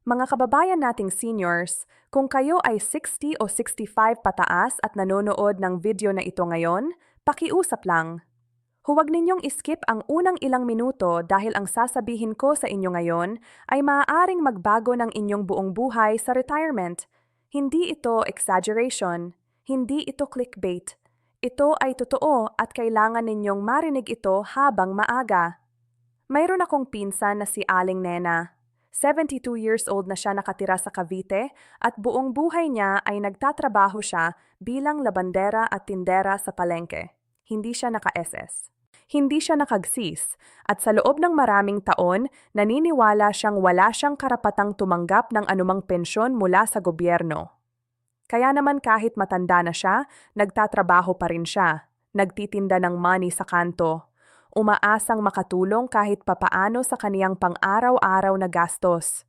Mga kababayan nating seniors, kung kayo ay 60 o 65 pataas at nanonood ng video na ito ngayon, pakiusap lang. Huwag ninyong iskip ang unang ilang minuto dahil ang sasabihin ko sa inyo ngayon ay maaaring magbago ng inyong buong buhay sa retirement. Hindi ito exaggeration, hindi ito clickbait. Ito ay totoo at kailangan ninyong marinig ito habang maaga. Mayroon akong pinsan na si Aling Nena. 72 years old na siya nakatira sa Cavite at buong buhay niya ay nagtatrabaho siya bilang labandera at tindera sa palengke. Hindi siya naka-SS. Hindi siya nakagsis at sa loob ng maraming taon, naniniwala siyang wala siyang karapatang tumanggap ng anumang pensyon mula sa gobyerno. Kaya naman kahit matanda na siya, nagtatrabaho pa rin siya. Nagtitinda ng money sa kanto. Umaasang makatulong kahit papaano sa kaniyang pang-araw-araw na gastos.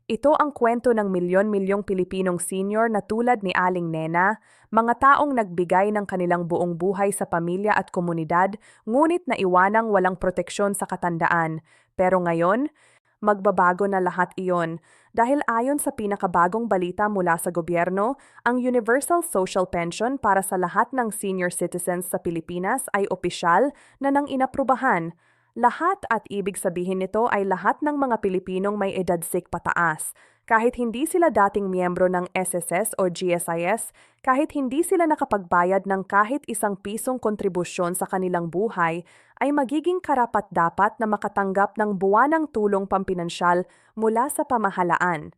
Ito ang kwento ng milyon-milyong Pilipinong senior na tulad ni Aling Nena, mga taong nagbigay ng kanilang buong buhay sa pamilya at komunidad, ngunit naiwanang walang proteksyon sa katandaan. Pero ngayon, magbabago na lahat iyon dahil ayon sa pinakabagong balita mula sa gobyerno, ang Universal Social Pension para sa lahat ng senior citizens sa Pilipinas ay opisyal na nang inaprubahan. Lahat at ibig sabihin nito ay lahat ng mga Pilipinong may edad 6 pataas. Kahit hindi sila dating miyembro ng SSS o GSIS, kahit hindi sila nakapagbayad ng kahit isang pisong kontribusyon sa kanilang buhay, ay magiging karapat-dapat na makatanggap ng buwanang tulong pampinansyal mula sa pamahalaan.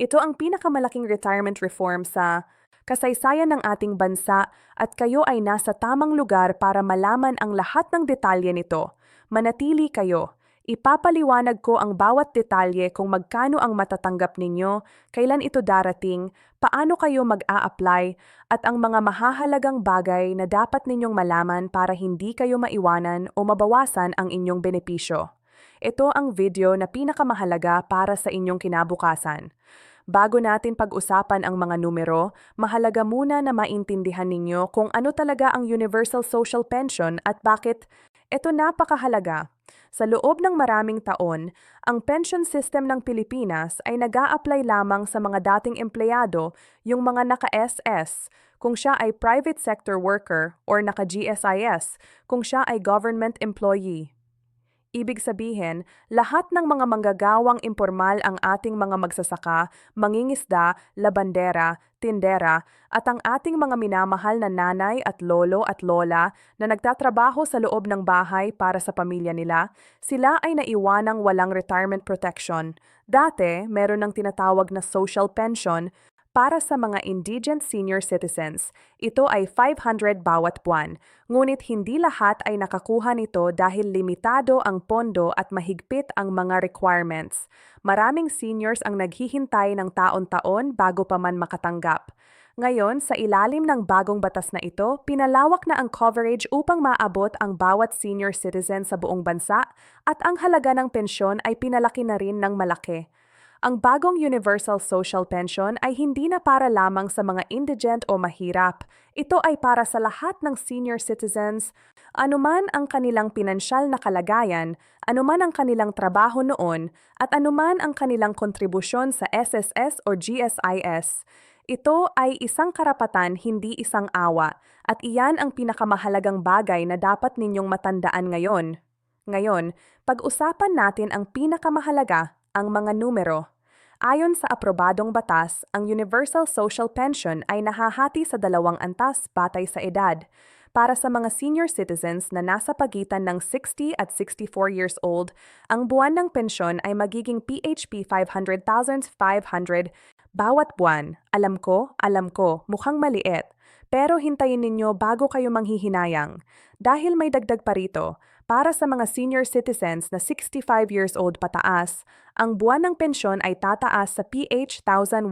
Ito ang pinakamalaking retirement reform sa kasaysayan ng ating bansa at kayo ay nasa tamang lugar para malaman ang lahat ng detalye nito. Manatili kayo. Ipapaliwanag ko ang bawat detalye kung magkano ang matatanggap ninyo, kailan ito darating, paano kayo mag-a-apply, at ang mga mahahalagang bagay na dapat ninyong malaman para hindi kayo maiwanan o mabawasan ang inyong benepisyo. Ito ang video na pinakamahalaga para sa inyong kinabukasan. Bago natin pag-usapan ang mga numero, mahalaga muna na maintindihan ninyo kung ano talaga ang Universal Social Pension at bakit ito napakahalaga. Sa loob ng maraming taon, ang pension system ng Pilipinas ay nag-a-apply lamang sa mga dating empleyado, yung mga naka-SS, kung siya ay private sector worker, or naka-GSIS, kung siya ay government employee. Ibig sabihin, lahat ng mga manggagawang impormal ang ating mga magsasaka, mangingisda, labandera, tindera, at ang ating mga minamahal na nanay at lolo at lola na nagtatrabaho sa loob ng bahay para sa pamilya nila, sila ay naiwanang walang retirement protection. Dati, meron ng tinatawag na social pension para sa mga indigent senior citizens. Ito ay 500 bawat buwan, ngunit hindi lahat ay nakakuha nito dahil limitado ang pondo at mahigpit ang mga requirements. Maraming seniors ang naghihintay ng taon-taon bago pa man makatanggap. Ngayon, sa ilalim ng bagong batas na ito, pinalawak na ang coverage upang maabot ang bawat senior citizen sa buong bansa at ang halaga ng pensyon ay pinalaki na rin ng malaki. Ang bagong Universal Social Pension ay hindi na para lamang sa mga indigent o mahirap. Ito ay para sa lahat ng senior citizens, anuman ang kanilang pinansyal na kalagayan, anuman ang kanilang trabaho noon, at anuman ang kanilang kontribusyon sa SSS o GSIS. Ito ay isang karapatan, hindi isang awa, at iyan ang pinakamahalagang bagay na dapat ninyong matandaan ngayon. Ngayon, pag-usapan natin ang pinakamahalaga, ang mga numero. Ayon sa aprobadong batas, ang Universal Social Pension ay nahahati sa dalawang antas batay sa edad. Para sa mga senior citizens na nasa pagitan ng 60 at 64 years old, ang buwan ng pensyon ay magiging PHP 500,500 bawat buwan. Alam ko, mukhang maliit. Pero hintayin ninyo bago kayo manghihinayang. Dahil may dagdag pa rito, para sa mga senior citizens na 65 years old pataas, ang buwan ng pensyon ay tataas sa PH 1,000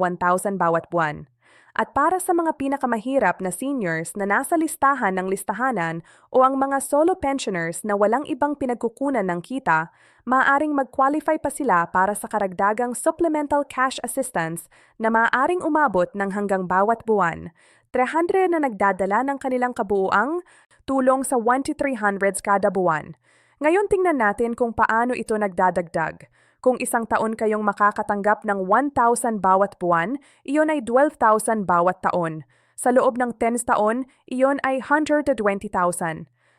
bawat buwan. At para sa mga pinakamahirap na seniors na nasa listahan ng listahanan o ang mga solo pensioners na walang ibang pinagkukunan ng kita, maaaring mag-qualify pa sila para sa karagdagang supplemental cash assistance na maaaring umabot ng hanggang bawat buwan. 300 na nagdadala ng kanilang kabuuang tulong sa 1 to 300s kada buwan. Ngayon tingnan natin kung paano ito nagdadagdag. Kung isang taon kayong makakatanggap ng 1,000 bawat buwan, iyon ay 12,000 bawat taon. Sa loob ng 10 taon, iyon ay 120,000.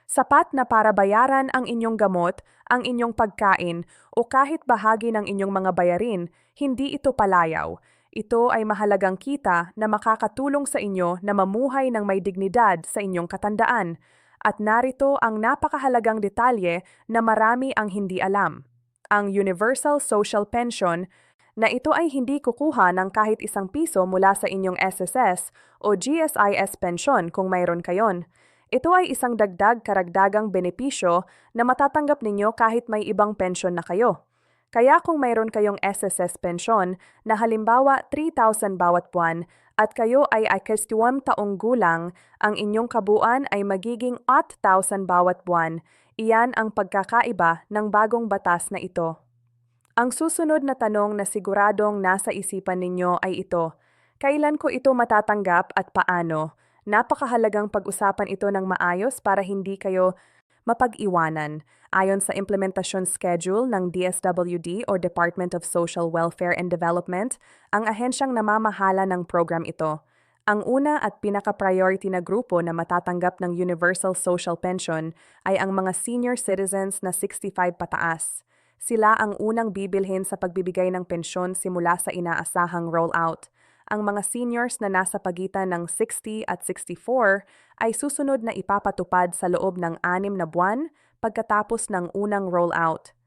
Sapat na para bayaran ang inyong gamot, ang inyong pagkain, o kahit bahagi ng inyong mga bayarin, hindi ito palayaw. Ito ay mahalagang kita na makakatulong sa inyo na mamuhay ng may dignidad sa inyong katandaan. At narito ang napakahalagang detalye na marami ang hindi alam. Ang Universal Social Pension na ito ay hindi kukuha ng kahit isang piso mula sa inyong SSS o GSIS pension kung mayroon kayon. Ito ay isang dagdag karagdagang benepisyo na matatanggap ninyo kahit may ibang pensyon na kayo. Kaya kung mayroon kayong SSS pension na halimbawa 3,000 bawat buwan at kayo ay 61 taong gulang, ang inyong kabuuan ay magiging 8,000 bawat buwan. Iyan ang pagkakaiba ng bagong batas na ito. Ang susunod na tanong na siguradong nasa isipan ninyo ay ito: kailan ko ito matatanggap at paano? Napakahalagang pag-usapan ito ng maayos para hindi kayo mapag-iwanan. Ayon sa implementasyon schedule ng DSWD o Department of Social Welfare and Development, ang ahensyang namamahala ng program ito. Ang una at pinaka-priority na grupo na matatanggap ng Universal Social Pension ay ang mga senior citizens na 65 pataas. Sila ang unang bibilhin sa pagbibigay ng pensyon simula sa inaasahang rollout. Ang mga seniors na nasa pagitan ng 60 at 64 ay susunod na ipapatupad sa loob ng 6 na buwan pagkatapos ng unang rollout.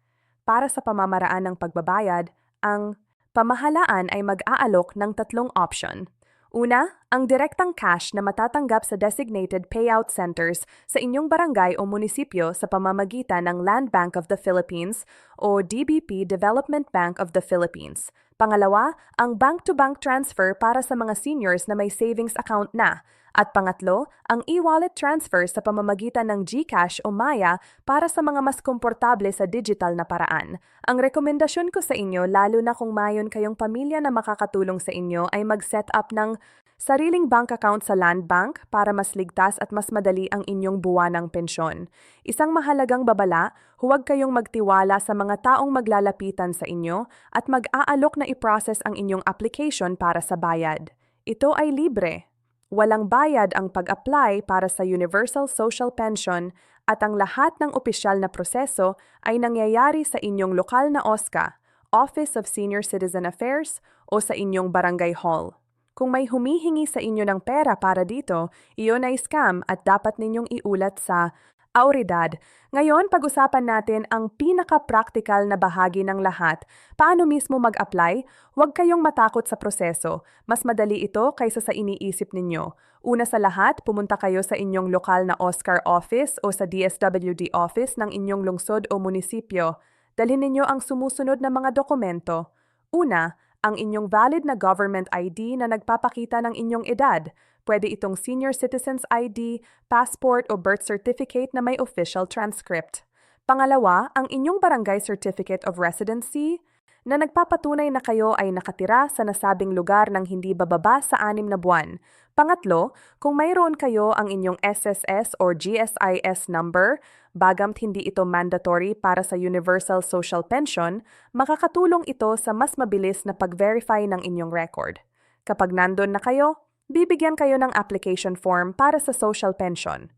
Para sa pamamaraan ng pagbabayad, ang pamahalaan ay mag-aalok ng 3 option. Una, ang direktang cash na matatanggap sa designated payout centers sa inyong barangay o munisipyo sa pamamagitan ng Land Bank of the Philippines o DBP Development Bank of the Philippines. Pangalawa, ang bank-to-bank transfer para sa mga seniors na may savings account na. At pangatlo, ang e-wallet transfer sa pamamagitan ng GCash o Maya para sa mga mas komportable sa digital na paraan. Ang rekomendasyon ko sa inyo, lalo na kung mayon kayong pamilya na makakatulong sa inyo, ay mag-set up ng sariling bank account sa Land Bank para mas ligtas at mas madali ang inyong buwanang pensyon. Isang mahalagang babala, huwag kayong magtiwala sa mga taong maglalapitan sa inyo at mag-aalok na i-process ang inyong application para sa bayad. Ito ay libre. Walang bayad ang pag-apply para sa Universal Social Pension at ang lahat ng opisyal na proseso ay nangyayari sa inyong lokal na OSCA, Office of Senior Citizen Affairs, o sa inyong barangay hall. Kung may humihingi sa inyo ng pera para dito, iyon ay scam at dapat ninyong iulat sa autoridad. Ngayon, pag-usapan natin ang pinaka-practical na bahagi ng lahat. Paano mismo mag-apply? Huwag kayong matakot sa proseso. Mas madali ito kaysa sa iniisip ninyo. Una sa lahat, pumunta kayo sa inyong lokal na OSCAR office o sa DSWD office ng inyong lungsod o munisipyo. Dalhin ninyo ang sumusunod na mga dokumento. Una, ang inyong valid na government ID na nagpapakita ng inyong edad. Pwede itong Senior Citizens ID, passport o birth certificate na may official transcript. Pangalawa, ang inyong barangay certificate of residency na nagpapatunay na kayo ay nakatira sa nasabing lugar ng hindi bababa sa 6 na buwan. Pangatlo, kung mayroon kayo ang inyong SSS or GSIS number, bagamat hindi ito mandatory para sa Universal Social Pension, makakatulong ito sa mas mabilis na pag-verify ng inyong record. Kapag nandun na kayo, bibigyan kayo ng application form para sa social pension.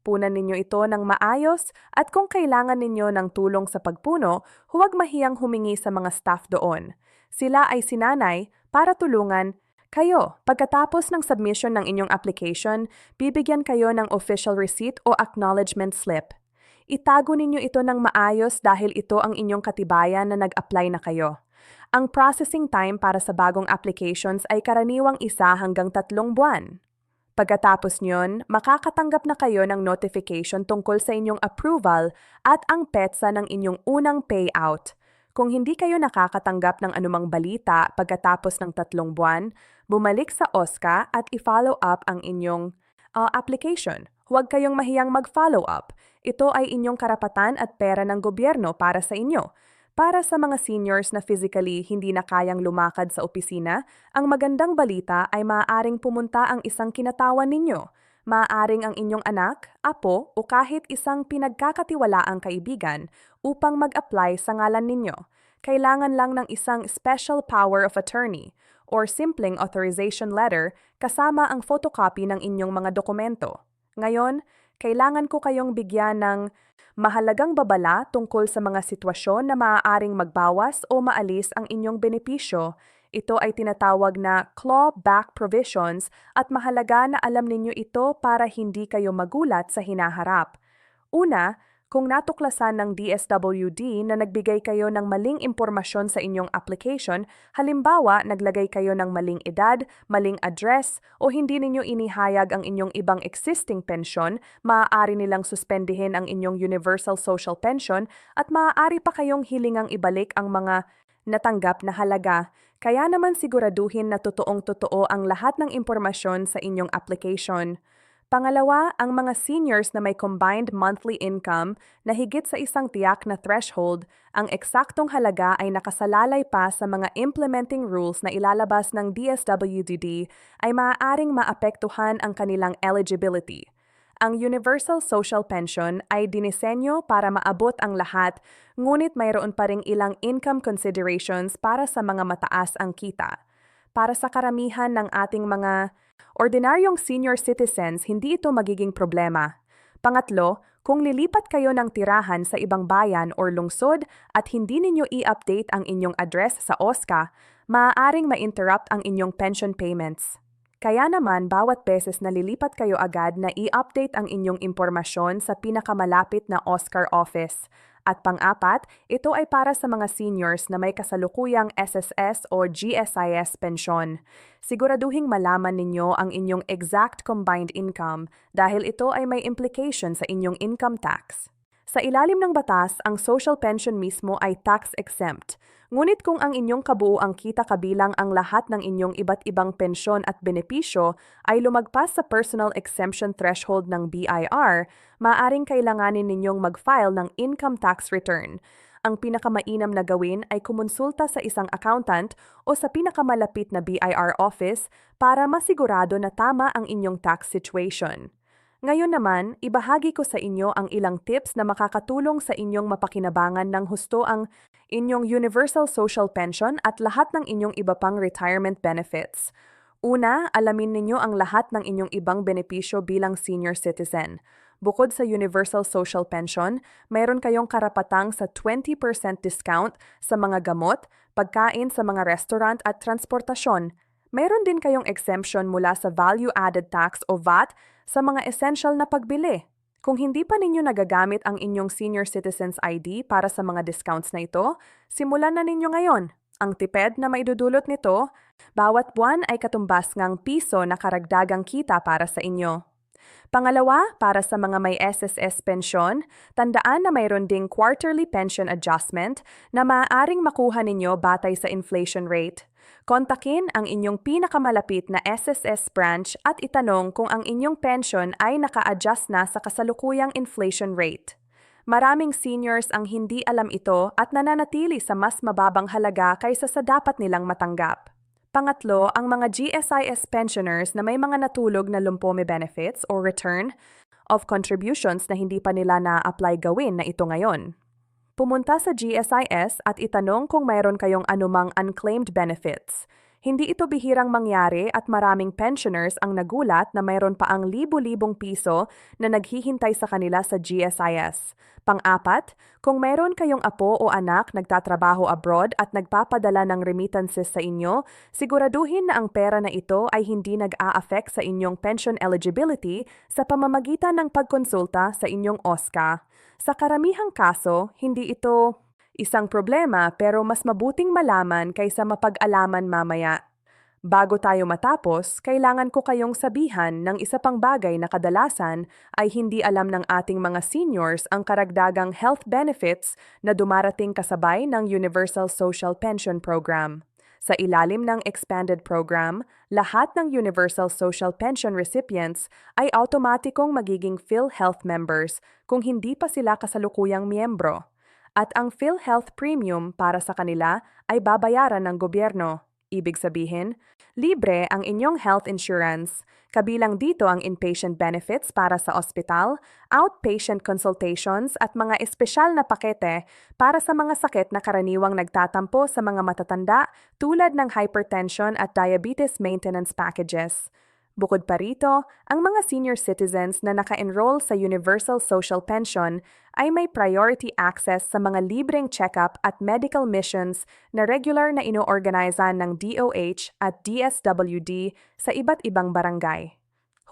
Punan ninyo ito ng maayos at kung kailangan ninyo ng tulong sa pagpuno, huwag mahiyang humingi sa mga staff doon. Sila ay sinanay para tulungan kayo. Pagkatapos ng submission ng inyong application, bibigyan kayo ng official receipt o acknowledgement slip. Itago ninyo ito ng maayos dahil ito ang inyong katibayan na nag-apply na kayo. Ang processing time para sa bagong applications ay karaniwang 1 hanggang 3 buwan. Pagkatapos nyon, makakatanggap na kayo ng notification tungkol sa inyong approval at ang petsa ng inyong unang payout. Kung hindi kayo nakakatanggap ng anumang balita pagkatapos ng 3 buwan, bumalik sa OSCA at i-follow up ang inyong application. Huwag kayong mahiyang mag-follow up. Ito ay inyong karapatan at pera ng gobyerno para sa inyo. Para sa mga seniors na physically hindi na kayang lumakad sa opisina, ang magandang balita ay maaaring pumunta ang isang kinatawan ninyo. Maaaring ang inyong anak, apo o kahit isang pinagkakatiwalaang kaibigan upang mag-apply sa ngalan ninyo. Kailangan lang ng isang special power of attorney or simpleng authorization letter kasama ang photocopy ng inyong mga dokumento. Ngayon, kailangan ko kayong bigyan ng mahalagang babala tungkol sa mga sitwasyon na maaaring magbawas o maalis ang inyong benepisyo. Ito ay tinatawag na clawback provisions at mahalaga na alam ninyo ito para hindi kayo magulat sa hinaharap. Una, kung natuklasan ng DSWD na nagbigay kayo ng maling impormasyon sa inyong application, halimbawa naglagay kayo ng maling edad, maling address, o hindi ninyo inihayag ang inyong ibang existing pensyon, maaari nilang suspendihin ang inyong Universal Social Pension at maaari pa kayong hilingang ibalik ang mga natanggap na halaga. Kaya naman siguraduhin na totoong-totoo ang lahat ng impormasyon sa inyong application. Pangalawa, ang mga seniors na may combined monthly income na higit sa isang tiyak na threshold, ang eksaktong halaga ay nakasalalay pa sa mga implementing rules na ilalabas ng DSWD ay maaaring maapektuhan ang kanilang eligibility. Ang Universal Social Pension ay dinisenyo para maabot ang lahat, ngunit mayroon pa ring ilang income considerations para sa mga mataas ang kita. Para sa karamihan ng ating mga ordinaryong senior citizens, hindi ito magiging problema. Pangatlo, kung lilipat kayo ng tirahan sa ibang bayan or lungsod at hindi ninyo i-update ang inyong address sa OSCA, maaaring ma-interrupt ang inyong pension payments. Kaya naman, bawat beses na lilipat kayo agad na i-update ang inyong impormasyon sa pinakamalapit na OSCAR office. At pang-apat, ito ay para sa mga seniors na may kasalukuyang SSS o GSIS pensyon. Siguraduhing malaman ninyo ang inyong exact combined income dahil ito ay may implication sa inyong income tax. Sa ilalim ng batas, ang social pension mismo ay tax-exempt. Ngunit kung ang inyong kabuuang kita kabilang ang lahat ng inyong iba't ibang pensyon at benepisyo ay lumagpas sa personal exemption threshold ng BIR, maaaring kailanganin ninyong mag-file ng income tax return. Ang pinakamainam na gawin ay kumonsulta sa isang accountant o sa pinakamalapit na BIR office para masigurado na tama ang inyong tax situation. Ngayon naman, ibahagi ko sa inyo ang ilang tips na makakatulong sa inyong mapakinabangan ng husto ang inyong Universal Social Pension at lahat ng inyong iba pang retirement benefits. Una, alamin ninyo ang lahat ng inyong ibang benepisyo bilang senior citizen. Bukod sa Universal Social Pension, mayroon kayong karapatang sa 20% discount sa mga gamot, pagkain sa mga restaurant at transportasyon. Mayroon din kayong exemption mula sa value-added tax o VAT sa mga essential na pagbili. Kung hindi pa ninyo nagagamit ang inyong Senior Citizens ID para sa mga discounts na ito, simulan na ninyo ngayon. Ang tipid na maidudulot nito, bawat buwan ay katumbas ngang piso na karagdagang kita para sa inyo. Pangalawa, para sa mga may SSS pensyon, tandaan na mayroon ding quarterly pension adjustment na maaaring makuha ninyo batay sa inflation rate. Kontakin ang inyong pinakamalapit na SSS branch at itanong kung ang inyong pension ay naka-adjust na sa kasalukuyang inflation rate. Maraming seniors ang hindi alam ito at nananatili sa mas mababang halaga kaysa sa dapat nilang matanggap. Pangatlo, ang mga GSIS pensioners na may mga natulog na lumpome benefits o return of contributions na hindi pa nila na-apply gawin na ito ngayon. Pumunta sa GSIS at itanong kung mayroon kayong anumang unclaimed benefits. Hindi ito bihirang mangyari at maraming pensioners ang nagulat na mayroon pa ang libu-libong piso na naghihintay sa kanila sa GSIS. Pang-apat, kung mayroon kayong apo o anak nagtatrabaho abroad at nagpapadala ng remittances sa inyo, siguraduhin na ang pera na ito ay hindi nag-a-affect sa inyong pension eligibility sa pamamagitan ng pagkonsulta sa inyong OSCA. Sa karamihang kaso, hindi ito isang problema pero mas mabuting malaman kaysa mapag-alaman mamaya. Bago tayo matapos, kailangan ko kayong sabihan ng isa pang bagay na kadalasan ay hindi alam ng ating mga seniors ang karagdagang health benefits na dumarating kasabay ng Universal Social Pension Program. Sa ilalim ng expanded program, lahat ng Universal Social Pension recipients ay automatikong magiging PhilHealth members kung hindi pa sila kasalukuyang miyembro. At ang PhilHealth Premium para sa kanila ay babayaran ng gobyerno. Ibig sabihin, libre ang inyong health insurance. Kabilang dito ang inpatient benefits para sa ospital, outpatient consultations at mga espesyal na pakete para sa mga sakit na karaniwang nagtatampo sa mga matatanda tulad ng hypertension at diabetes maintenance packages. Bukod pa rito, ang mga senior citizens na naka-enroll sa Universal Social Pension ay may priority access sa mga libreng check-up at medical missions na regular na ino-organizan ng DOH at DSWD sa iba't ibang barangay.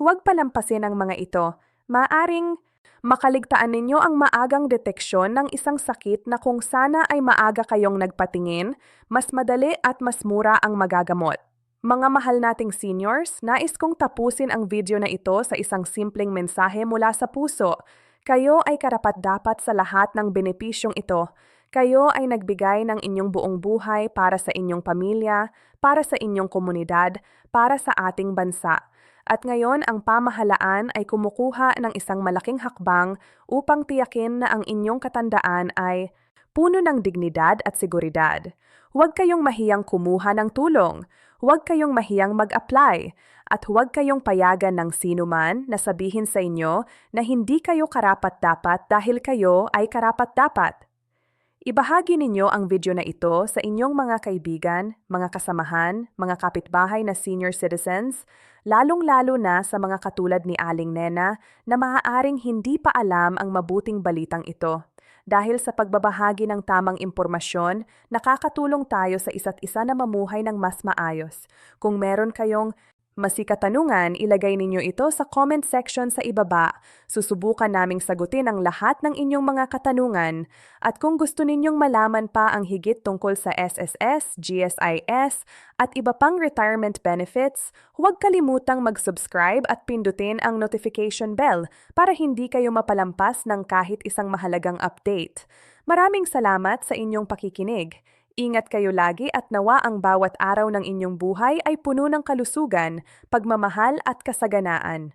Huwag palampasin ang mga ito. Maaring makaligtaan ninyo ang maagang deteksyon ng isang sakit na kung sana ay maaga kayong nagpatingin, mas madali at mas mura ang magagamot. Mga mahal nating seniors, nais kong tapusin ang video na ito sa isang simpleng mensahe mula sa puso. Kayo ay karapat-dapat sa lahat ng benepisyong ito. Kayo ay nagbigay ng inyong buong buhay para sa inyong pamilya, para sa inyong komunidad, para sa ating bansa. At ngayon ang pamahalaan ay kumukuha ng isang malaking hakbang upang tiyakin na ang inyong katandaan ay puno ng dignidad at seguridad. Huwag kayong mahiyang kumuha ng tulong. Huwag kayong mahiyang mag-apply at huwag kayong payagan ng sinuman na sabihin sa inyo na hindi kayo karapat-dapat dahil kayo ay karapat-dapat. Ibahagi ninyo ang video na ito sa inyong mga kaibigan, mga kasamahan, mga kapitbahay na senior citizens, lalong-lalo na sa mga katulad ni Aling Nena na maaaring hindi pa alam ang mabuting balitang ito. Dahil sa pagbabahagi ng tamang impormasyon, nakakatulong tayo sa isa't isa na mamuhay ng mas maayos. Kung meron kayong katanungan, ilagay ninyo ito sa comment section sa ibaba. Susubukan naming sagutin ang lahat ng inyong mga katanungan. At kung gusto ninyong malaman pa ang higit tungkol sa SSS, GSIS, at iba pang retirement benefits, huwag kalimutang mag-subscribe at pindutin ang notification bell para hindi kayo mapalampas ng kahit isang mahalagang update. Maraming salamat sa inyong pakikinig. Ingat kayo lagi at nawa ang bawat araw ng inyong buhay ay puno ng kalusugan, pagmamahal at kasaganaan.